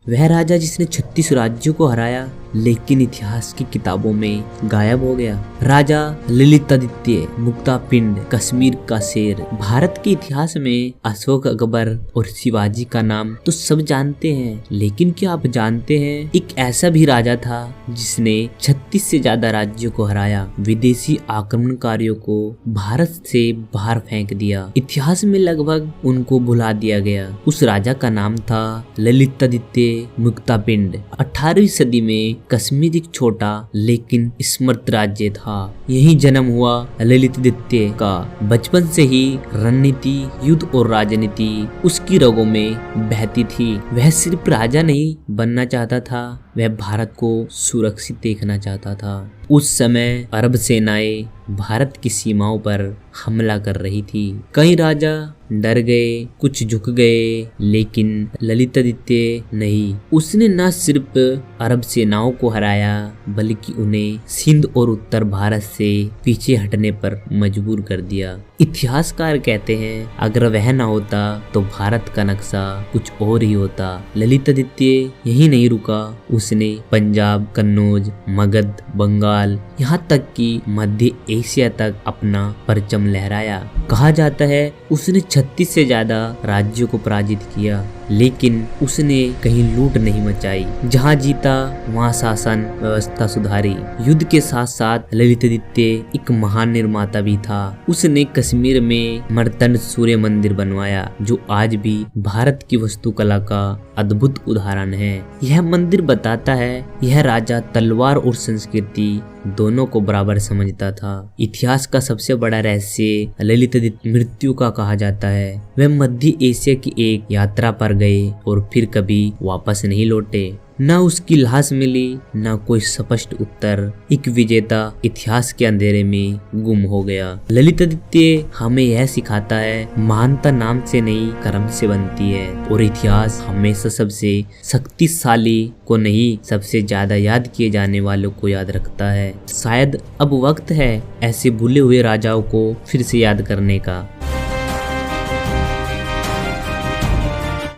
वह राजा जिसने 36 राज्यों को हराया लेकिन इतिहास की किताबों में गायब हो गया। राजा ललितादित्य मुक्तापिंड, कश्मीर का शेर। भारत के इतिहास में अशोक, अकबर और शिवाजी का नाम तो सब जानते हैं, लेकिन क्या आप जानते हैं एक ऐसा भी राजा था जिसने 36 से ज्यादा राज्यों को हराया, विदेशी आक्रमणकारियों को भारत से बाहर फेंक दिया। इतिहास में लगभग उनको भुला दिया गया। उस राजा का नाम था ललितादित्य मुक्तापिंड। 18वीं सदी में कश्मीर एक छोटा लेकिन स्मृत राज्य था। यही जन्म हुआ ललितादित्य का। बचपन से ही रणनीति, युद्ध और राजनीति उसकी रगों में बहती थी। वह सिर्फ राजा नहीं बनना चाहता था, वह भारत को सुरक्षित देखना चाहता था। उस समय अरब सेनाएं भारत की सीमाओं पर हमला कर रही थी। कई राजा डर गए, कुछ झुक गए, लेकिन ललितादित्य नहीं। उसने न सिर्फ अरब सेनाओं को हराया बल्कि उन्हें सिंध और उत्तर भारत से पीछे हटने पर मजबूर कर दिया। इतिहासकार कहते हैं अगर वह न होता तो भारत का नक्शा कुछ और ही होता। ललितादित्य यही नहीं रुका, उसने पंजाब, कन्नौज, मगध, बंगाल, यहाँ तक कि मध्य एशिया तक अपना परचम लहराया। कहा जाता है उसने 36 से ज्यादा राज्यों को पराजित किया, लेकिन उसने कहीं लूट नहीं मचाई। जहाँ जीता वहाँ शासन व्यवस्था सुधारी। युद्ध के साथ साथ ललितादित्य एक महान निर्माता भी था। उसने कश्मीर में मर्तंड सूर्य मंदिर बनवाया जो आज भी भारत की वास्तुकला का अद्भुत उदाहरण है। यह मंदिर बताता है यह राजा तलवार और संस्कृति दोनों को बराबर समझता था। इतिहास का सबसे बड़ा रहस्य ललितादित्य मृत्यु का कहा जाता है। वह मध्य एशिया की एक यात्रा पर गए और फिर कभी वापस नहीं लौटे। न उसकी लाश मिली, न कोई स्पष्ट उत्तर। एक विजेता इतिहास के अंधेरे में गुम हो गया। ललितादित्य हमें यह सिखाता है महानता नाम से नहीं कर्म से बनती है, और इतिहास हमेशा सबसे शक्तिशाली को नहीं सबसे ज्यादा याद किए जाने वालों को याद रखता है। शायद अब वक्त है ऐसे भूले हुए राजाओं को फिर से याद करने का।